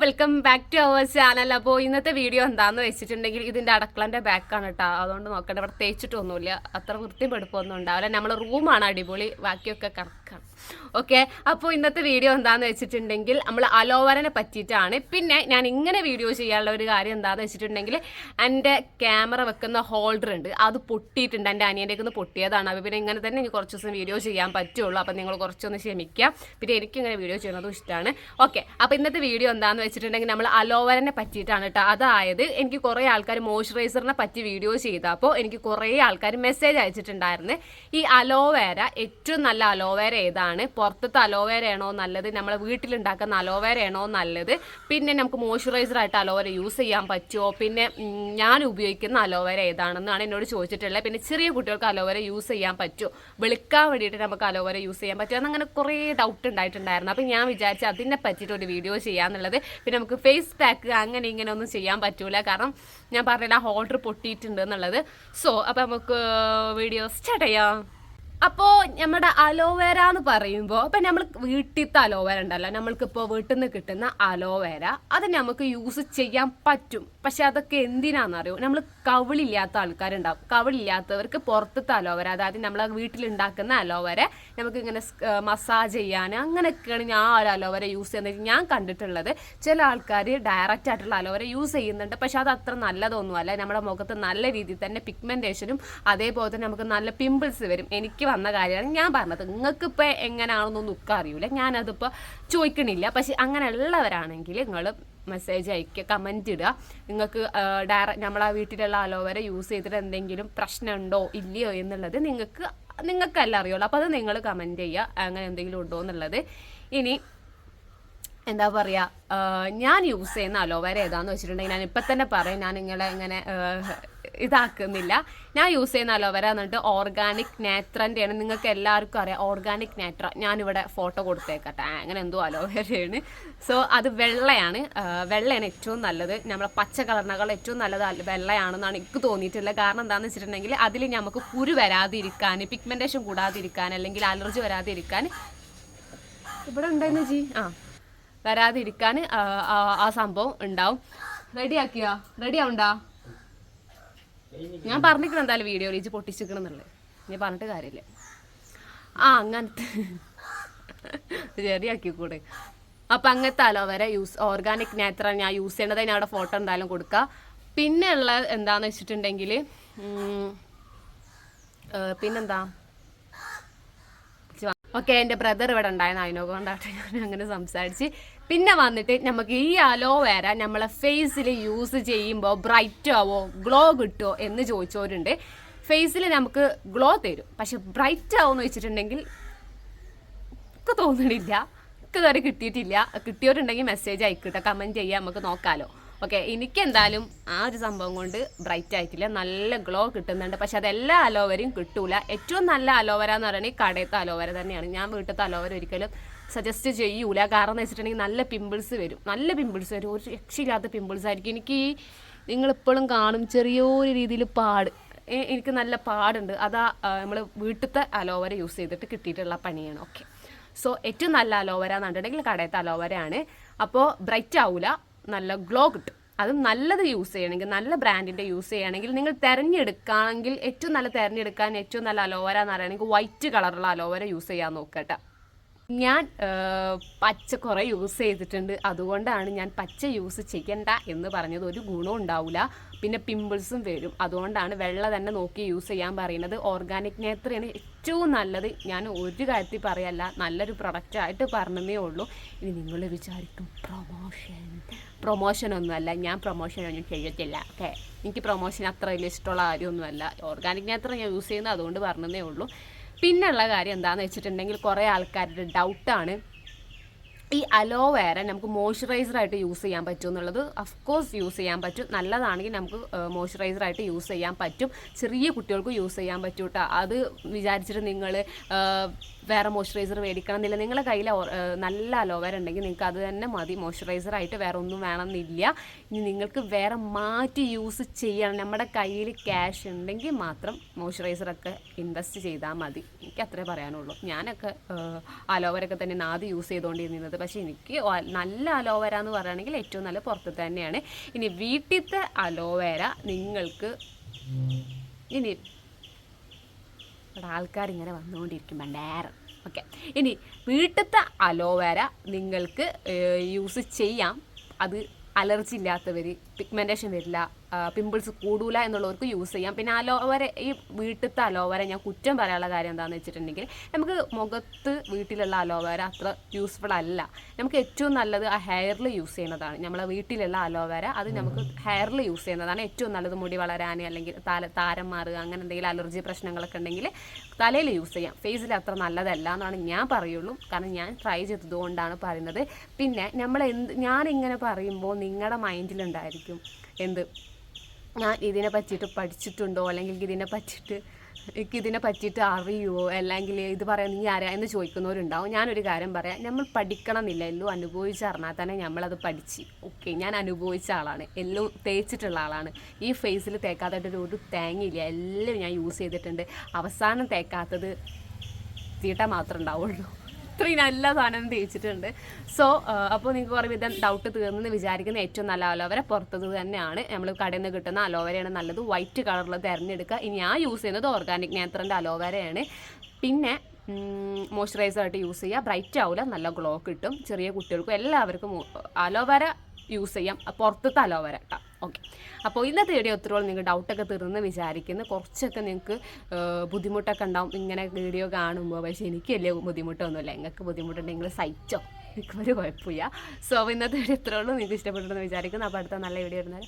Welcome back to our channel. അപ്പോൾ ഇന്നത്തെ video എന്താണെന്ന് വെച്ചിട്ടുണ്ടെങ്കിൽ ഇതിൻ്റെ അടുക്കളൻ്റെ ബാക്കാണ് കേട്ടോ. അതുകൊണ്ട് നോക്കണ്ട, ഇവിടെ തേച്ചിട്ടൊന്നുമില്ല, അത്ര വൃത്തിപ്പെടുപ്പൊന്നും ഉണ്ടാവില്ല. നമ്മളെ റൂമാണ് അടിപൊളി, ബാക്കിയൊക്കെ കറക്കാണ്. ഓക്കെ, അപ്പോൾ ഇന്നത്തെ വീഡിയോ എന്താണെന്ന് വെച്ചിട്ടുണ്ടെങ്കിൽ നമ്മൾ അലോവേരനെ പറ്റിയിട്ടാണ്. പിന്നെ ഞാൻ ഇങ്ങനെ വീഡിയോ ചെയ്യാനുള്ള ഒരു കാര്യം എന്താണെന്ന് വെച്ചിട്ടുണ്ടെങ്കിൽ എൻ്റെ ക്യാമറ വെക്കുന്ന ഹോൾഡർ ഉണ്ട്, അത് പൊട്ടിയിട്ടുണ്ട്. എൻ്റെ അനിയൻ്റെ ഒന്ന് പൊട്ടിയതാണ്. അപ്പോൾ പിന്നെ ഇങ്ങനെ തന്നെ എനിക്ക് കുറച്ച് ദിവസം വീഡിയോ ചെയ്യാൻ പറ്റുള്ളൂ. അപ്പോൾ നിങ്ങൾ കുറച്ചൊന്ന് ക്ഷമിക്കുക. പിന്നെ എനിക്കിങ്ങനെ വീഡിയോ ചെയ്യുന്നതും ഇഷ്ടമാണ്. ഓക്കെ, അപ്പോൾ ഇന്നത്തെ വീഡിയോ എന്താണെന്ന് വെച്ചിട്ടുണ്ടെങ്കിൽ നമ്മൾ അലോവേരനെ പറ്റിയിട്ടാണ് കേട്ടോ. അതായത് എനിക്ക് കുറേ ആൾക്കാർ മോയ്സ്ചറൈസറിനെ പറ്റി വീഡിയോ ചെയ്തപ്പോൾ എനിക്ക് കുറേ ആൾക്കാർ മെസ്സേജ് അയച്ചിട്ടുണ്ടായിരുന്നു. ഈ അലോവേര ഏറ്റവും നല്ല അലോവേര ഏതാണ്, പുറത്തത്തെ അലോവേര ആണോ നല്ലത്, നമ്മളെ വീട്ടിലുണ്ടാക്കുന്ന അലോവേര ആണോ നല്ലത്, പിന്നെ നമുക്ക് മോയ്സ്ചറൈസറായിട്ട് അലോവേര യൂസ് ചെയ്യാൻ പറ്റുമോ, പിന്നെ ഞാൻ ഉപയോഗിക്കുന്ന അലോവേര ഏതാണെന്നാണ് എന്നോട് ചോദിച്ചിട്ടുള്ളത്. പിന്നെ ചെറിയ കുട്ടികൾക്ക് അലോവേര യൂസ് ചെയ്യാൻ പറ്റുമോ, വെളുക്കാൻ വേണ്ടിയിട്ട് നമുക്ക് അലോവേര യൂസ് ചെയ്യാൻ പറ്റുമോ എന്നങ്ങനെ കുറേ ഡൗട്ട് ഉണ്ടായിട്ടുണ്ടായിരുന്നു. അപ്പോൾ ഞാൻ വിചാരിച്ചു അതിനെ പറ്റിയിട്ട് ഒരു വീഡിയോ ചെയ്യാന്നുള്ളത്. പിന്നെ നമുക്ക് ഫേസ് പാക്ക് അങ്ങനെ ഇങ്ങനെ ഒന്നും ചെയ്യാൻ പറ്റൂല, കാരണം ഞാൻ പറഞ്ഞില്ല ഹോൾഡർ പൊട്ടിയിട്ടുണ്ട് എന്നുള്ളത്. സോ അപ്പോൾ നമുക്ക് വീഡിയോ സ്റ്റാർട്ട് ചെയ്യാം. അപ്പോൾ നമ്മുടെ അലോവേര എന്ന് പറയുമ്പോൾ ഇപ്പം നമ്മൾ വീട്ടിലത്തെ അലോവേര ഉണ്ടല്ലോ, നമ്മൾക്കിപ്പോൾ വീട്ടിൽ നിന്ന് കിട്ടുന്ന അലോവേര അത് നമുക്ക് യൂസ് ചെയ്യാൻ പറ്റും. പക്ഷെ അതൊക്കെ എന്തിനാണെന്നറിയോ, നമ്മൾ കവിളില്ലാത്ത ആൾക്കാരുണ്ടാവും. കവിളില്ലാത്തവർക്ക് പുറത്തത്തെ അലോവേര, അതായത് നമ്മളെ വീട്ടിലുണ്ടാക്കുന്ന അലോവേര നമുക്ക് ഇങ്ങനെ മസാജ് ചെയ്യാൻ അങ്ങനെയൊക്കെയാണ് ഞാൻ ഒരു അലോവേര യൂസ് ചെയ്യുന്നത് ഞാൻ കണ്ടിട്ടുള്ളത്. ചില ആൾക്കാർ ഡയറക്റ്റ് ആയിട്ടുള്ള അലോവേര യൂസ് ചെയ്യുന്നുണ്ട്, പക്ഷെ അത് അത്ര നല്ലതൊന്നുമല്ല. നമ്മുടെ മുഖത്ത് നല്ല രീതിയിൽ തന്നെ പിഗ്മെൻറ്റേഷനും അതേപോലെ തന്നെ നമുക്ക് നല്ല പിമ്പിൾസ് വരും. എനിക്ക് വന്ന കാര്യമാണ് ഞാൻ പറഞ്ഞത്. നിങ്ങൾക്ക് ഇപ്പോൾ എങ്ങനെയാണെന്നൊന്നും ഒക്കെ അറിയില്ല, ഞാനതിപ്പോൾ ചോദിക്കണില്ല. പക്ഷെ അങ്ങനെയുള്ളവരാണെങ്കിൽ നിങ്ങൾ മെസ്സേജ് അയക്കുക, കമൻറ്റ് ഇടുക. നിങ്ങൾക്ക് നമ്മളെ വീട്ടിലുള്ള അലോവേര യൂസ് ചെയ്തിട്ട് എന്തെങ്കിലും പ്രശ്നമുണ്ടോ ഇല്ലയോ എന്നുള്ളത് നിങ്ങൾക്കല്ല അറിയുള്ളൂ. അപ്പോൾ അത് നിങ്ങൾ കമൻറ്റ് ചെയ്യുക, അങ്ങനെ എന്തെങ്കിലും ഉണ്ടോ എന്നുള്ളത്. ഇനി എന്താ പറയുക, ഞാൻ യൂസ് ചെയ്യുന്ന അലോവേര ഏതാണെന്ന് വെച്ചിട്ടുണ്ടെങ്കിൽ ഞാൻ ഇപ്പം തന്നെ പറയാം, ഞാൻ ഇങ്ങനെ ഇതാക്കുന്നില്ല. ഞാൻ യൂസ് ചെയ്യുന്ന അലോവേര എന്നിട്ട് ഓർഗാനിക് നാത്രൻ്റെയാണ്. നിങ്ങൾക്ക് എല്ലാവർക്കും അറിയാം ഓർഗാനിക് നാത്ര. ഞാനിവിടെ ഫോട്ടോ കൊടുത്തേക്കട്ടെ, അങ്ങനെ എന്തോ അലോവേരയാണ്. സോ അത് വെള്ളയാണ് ഏറ്റവും നല്ലത്. നമ്മളെ പച്ച കളറിനേക്കാൾ ഏറ്റവും നല്ലത് വെള്ളയാണെന്നാണ് എനിക്ക് തോന്നിയിട്ടുള്ളത്. കാരണം എന്താണെന്ന് വെച്ചിട്ടുണ്ടെങ്കിൽ അതിൽ നമുക്ക് കുരു വരാതിരിക്കാൻ, പിഗ്മെൻറ്റേഷൻ കൂടാതിരിക്കാൻ, അല്ലെങ്കിൽ അലർജി വരാതിരിക്കാൻ ഇവിടെ ഉണ്ടായിരുന്നു വരാതിരിക്കാൻ ആ സംഭവം ഉണ്ടാവും. റെഡിയാവുണ്ടാ? ഞാൻ പറഞ്ഞിരിക്കണം എന്തായാലും വീഡിയോ ഇച്ച് പൊട്ടിച്ചിരിക്കണം എന്നുള്ളത്, ഞാൻ പറഞ്ഞിട്ട് കാര്യമില്ല. അങ്ങനത്തെ ശരിയാക്കിക്കൂടെ. അപ്പം അങ്ങനത്തെ അലോവേര ഓർഗാനിക് നാച്ചുറൽ ഞാൻ യൂസ് ചെയ്യേണ്ടത്. ഞാൻ അവിടെ ഫോട്ടോ എന്തായാലും കൊടുക്കുക. പിന്നെ ഉള്ള എന്താണെന്ന് വെച്ചിട്ടുണ്ടെങ്കിൽ പിന്നെന്താ, ഓക്കെ, എൻ്റെ ബ്രദർ ഇവിടെ ഉണ്ടായിരുന്നു, അതിനോണ്ടാട്ടെ ഞാൻ അങ്ങനെ സംസാരിച്ച്. പിന്നെ വന്നിട്ട് നമുക്ക് ഈ അലോവേര നമ്മളെ ഫേസിൽ യൂസ് ചെയ്യുമ്പോൾ ബ്രൈറ്റ് ആവോ, ഗ്ലോ കിട്ടുമോ എന്ന് ചോദിച്ചവരുണ്ട്. ഫേസിൽ നമുക്ക് ഗ്ലോ തരും, പക്ഷെ ബ്രൈറ്റ് ആവുമെന്ന് വെച്ചിട്ടുണ്ടെങ്കിൽ എനിക്ക് തോന്നണില്ല, എനിക്ക് ഇതുവരെ കിട്ടിയിട്ടില്ല. കിട്ടിയവരുണ്ടെങ്കിൽ മെസ്സേജ് അയക്കട്ടെ, കമൻറ്റ് ചെയ്യാം, നമുക്ക് നോക്കാമല്ലോ. ഓക്കെ, എനിക്കെന്തായാലും ആ ഒരു സംഭവം കൊണ്ട് ബ്രൈറ്റ് ആയിട്ടില്ല, നല്ല ഗ്ലോ കിട്ടുന്നുണ്ട്. പക്ഷെ അതെല്ലാ അലോവേരയും കിട്ടൂല. ഏറ്റവും നല്ല അലോവേര എന്ന് പറയുന്നത് കടയത്തെ അലോവേര തന്നെയാണ്. ഞാൻ വീട്ടിലത്തെ അലോവേര ഒരിക്കലും സജസ്റ്റ് ചെയ്യൂല. കാരണം എന്ന് വെച്ചിട്ടുണ്ടെങ്കിൽ നല്ല പിമ്പിൾസ് വരും, ഒരു രക്ഷയില്ലാത്ത പിമ്പിൾസ് ആയിരിക്കും. എനിക്ക് നിങ്ങളിപ്പോഴും കാണും ചെറിയൊരു രീതിയിൽ പാട്, എനിക്ക് നല്ല പാടുണ്ട്. അതാ നമ്മൾ വീട്ടിലത്തെ അലോവേര യൂസ് ചെയ്തിട്ട് കിട്ടിയിട്ടുള്ള പണിയാണ്. ഓക്കെ, സോ ഏറ്റവും നല്ല അലോവേര എന്നുണ്ടെങ്കിൽ കടയത്തെ അലോവേരയാണ്. അപ്പോൾ ബ്രൈറ്റ് ആവില്ല, നല്ല ഗ്ലോ കിട്ടും. അത് നല്ലത് യൂസ് ചെയ്യണമെങ്കിൽ, നല്ല ബ്രാൻഡിൻ്റെ യൂസ് ചെയ്യുകയാണെങ്കിൽ, നിങ്ങൾ തിരഞ്ഞെടുക്കുകയാണെങ്കിൽ ഏറ്റവും നല്ല അലോവേര എന്ന് പറയുകയാണെങ്കിൽ വൈറ്റ് കളറുള്ള അലോവേര യൂസ് ചെയ്യാൻ നോക്കട്ടെ. ഞാൻ പച്ച കുറേ യൂസ് ചെയ്തിട്ടുണ്ട്, അതുകൊണ്ടാണ് ഞാൻ പച്ച യൂസ് ചെയ്യണ്ട എന്ന് പറഞ്ഞത്. ഒരു ഗുണവും ഉണ്ടാവില്ല, പിന്നെ പിമ്പിൾസും വരും. അതുകൊണ്ടാണ് വെള്ള തന്നെ നോക്കി യൂസ് ചെയ്യാൻ പറയുന്നത്. ഓർഗാനിക് നേത്രയാണ് ഏറ്റവും നല്ലത്. ഞാൻ ഒരു കാര്യത്തിൽ പറയല്ല, നല്ലൊരു പ്രൊഡക്റ്റായിട്ട് പറഞ്ഞതേ ഉള്ളൂ. ഇനി നിങ്ങൾ വിചാരിക്കും പ്രൊമോഷനൊന്നുമല്ല, ഞാൻ പ്രൊമോഷനൊന്നും ചെയ്യത്തില്ല. ഓക്കെ, എനിക്ക് പ്രൊമോഷൻ അത്ര വലിയ ഇഷ്ടമുള്ള കാര്യമൊന്നുമല്ല. ഓർഗാനിക് നേത്ര ഞാൻ യൂസ് ചെയ്യുന്നത്, അതുകൊണ്ട് പറഞ്ഞതേ ഉള്ളൂ. പിന്നെയുള്ള കാര്യം എന്താണെന്ന് വെച്ചിട്ടുണ്ടെങ്കിൽ കുറേ ആൾക്കാരുടെ ഡൗട്ടാണ് ഈ അലോവേര നമുക്ക് മോയ്സ്ചറൈസറായിട്ട് യൂസ് ചെയ്യാൻ പറ്റും എന്നുള്ളത്. അഫ്കോഴ്സ് യൂസ് ചെയ്യാൻ പറ്റും, നല്ലതാണെങ്കിൽ നമുക്ക് മോയ്സ്ചറൈസറായിട്ട് യൂസ് ചെയ്യാൻ പറ്റും. ചെറിയ കുട്ടികൾക്ക് യൂസ് ചെയ്യാൻ പറ്റും കേട്ടോ. അത് വിചാരിച്ചിട്ട് നിങ്ങൾ വേറെ മോയ്സ്ചറൈസർ മേടിക്കണം എന്നില്ല. നിങ്ങളുടെ കയ്യിൽ നല്ല അലോവേര ഉണ്ടെങ്കിൽ നിങ്ങൾക്ക് അത് തന്നെ മതി മോയ്സ്ചറൈസറായിട്ട്, വേറെ ഒന്നും വേണമെന്നില്ല. ഇനി നിങ്ങൾക്ക് വേറെ മാറ്റി യൂസ് ചെയ്യണം, നമ്മുടെ കയ്യിൽ ക്യാഷ് ഉണ്ടെങ്കിൽ മാത്രം മോയ്സ്ചറൈസറൊക്കെ ഇൻവെസ്റ്റ് ചെയ്താൽ മതി. എനിക്ക് അത്രേ പറയാനുള്ളൂ. ഞാനൊക്കെ അലോവേരൊക്കെ തന്നെ ആദ്യം യൂസ് ചെയ്തുകൊണ്ടിരുന്നത്. പക്ഷേ എനിക്ക് നല്ല അലോവേര എന്ന് പറയുകയാണെങ്കിൽ ഏറ്റവും നല്ല പുറത്ത് തന്നെയാണ്. ഇനി വീട്ടിലത്തെ അലോവേര നിങ്ങൾക്ക് ഇനി ഇവിടെ ആൾക്കാരിങ്ങനെ വന്നുകൊണ്ടിരിക്കും ഭണ്ടേരം. ഓക്കെ, ഇനി വീട്ടിലത്തെ അലോവേര നിങ്ങൾക്ക് യൂസ് ചെയ്യാം. അത് അലർജി ഇല്ലാത്തവർ, പിഗ്മെൻറ്റേഷൻ വരില്ല, പിമ്പിൾസ് കൂടൂല എന്നുള്ളവർക്ക് യൂസ് ചെയ്യാം. പിന്നെ അലോവേര, ഈ വീട്ടിലത്തെ അലോവേര ഞാൻ കുറ്റം പറയാനുള്ള കാര്യം എന്താണെന്ന് വെച്ചിട്ടുണ്ടെങ്കിൽ നമുക്ക് മുഖത്ത് വീട്ടിലുള്ള അലോവേര അത്ര യൂസ്ഫുൾ അല്ല. നമുക്ക് ഏറ്റവും നല്ലത് ആ ഹെയറിൽ യൂസ് ചെയ്യുന്നതാണ്. നമ്മളെ വീട്ടിലുള്ള അലോവേര അത് നമുക്ക് ഹെയറിൽ യൂസ് ചെയ്യുന്നതാണ് ഏറ്റവും നല്ലത്. മുടി വളരാൻ അല്ലെങ്കിൽ താരം മാറുക അങ്ങനെ എന്തെങ്കിലും അലർജി പ്രശ്നങ്ങളൊക്കെ ഉണ്ടെങ്കിൽ തലയിൽ യൂസ് ചെയ്യാം. ഫേസിൽ അത്ര നല്ലതല്ല എന്നാണ് ഞാൻ പറയുള്ളൂ. കാരണം ഞാൻ ട്രൈ ചെയ്തതുകൊണ്ടാണ് പറയുന്നത്. പിന്നെ ഞാനിങ്ങനെ പറയുമ്പോൾ നിങ്ങളുടെ മൈൻഡിലുണ്ടായിരിക്കും ഞാൻ ഇതിനെ പറ്റിയിട്ട് പഠിച്ചിട്ടുണ്ടോ, അല്ലെങ്കിൽ ഇതിനെ പറ്റിയിട്ട് അറിയുമോ, അല്ലെങ്കിൽ ഇത് പറയാൻ നീ ആരാ എന്ന് ചോദിക്കുന്നവരുണ്ടാവും. ഞാനൊരു കാര്യം പറയാം, നമ്മൾ പഠിക്കണം എന്നില്ല, എല്ലാം അനുഭവിച്ചറിഞ്ഞാൽ തന്നെ നമ്മളത് പഠിച്ച്. ഓക്കെ, ഞാൻ അനുഭവിച്ച ആളാണ്, എല്ലാം തേച്ചിട്ടുള്ള ആളാണ്. ഈ ഫേസിൽ തേക്കാത്തതായിട്ട് ഒരു തേങ്ങയില്ല, എല്ലാം ഞാൻ യൂസ് ചെയ്തിട്ടുണ്ട്. അവസാനം തേക്കാത്തത് തീട്ട മാത്രമേ ഉണ്ടാവുള്ളൂ. ഇത്രയും നല്ല സാധനം തേച്ചിട്ടുണ്ട്. സോ അപ്പോൾ നിങ്ങൾക്ക് കുറേ വിധം ഡൗട്ട് തീർന്നെന്ന് വിചാരിക്കുന്ന ഏറ്റവും നല്ല അലോവേര പുറത്തത് തന്നെയാണ്. നമ്മൾ കടയിൽ നിന്ന് കിട്ടുന്ന അലോവേരയാണ് നല്ലത്. വൈറ്റ് കളറിൽ തിരഞ്ഞെടുക്കുക. ഇനി ഞാൻ യൂസ് ചെയ്യുന്നത് ഓർഗാനിക് നേത്രൻ്റെ അലോവേരയാണ്. പിന്നെ മോയ്സ്ചറൈസറായിട്ട് യൂസ് ചെയ്യുക. ബ്രൈറ്റ് ആവില്ല, നല്ല ഗ്ലോ കിട്ടും. ചെറിയ കുട്ടികൾക്കും എല്ലാവർക്കും അലോവേര യൂസ് ചെയ്യാം, പുറത്തത്തെ അലോവേര കേട്ടോ. ഓക്കെ, അപ്പോൾ ഇന്നത്തെ വീഡിയോ ഒത്തിരിയോളം നിങ്ങൾക്ക് ഡൗട്ടൊക്കെ തീർന്ന് വിചാരിക്കുന്നു. കുറച്ചൊക്കെ നിങ്ങൾക്ക് ബുദ്ധിമുട്ടൊക്കെ ഉണ്ടാവും ഇങ്ങനെ വീഡിയോ കാണുമ്പോൾ. പക്ഷേ എനിക്ക് വലിയ ബുദ്ധിമുട്ടൊന്നുമില്ല. നിങ്ങൾക്ക് ബുദ്ധിമുട്ടുണ്ടെങ്കിൽ സഹിച്ചോ, എനിക്കൊരു കുഴപ്പമില്ല. സോ ഇന്നത്തെ വീഡിയോ ഇത്രയുള്ളൂ. നിങ്ങൾക്ക് ഇഷ്ടപ്പെട്ടെന്ന് വിചാരിക്കുന്നു. അപ്പോൾ അടുത്ത നല്ല വീഡിയോ ഇടുന്നത്.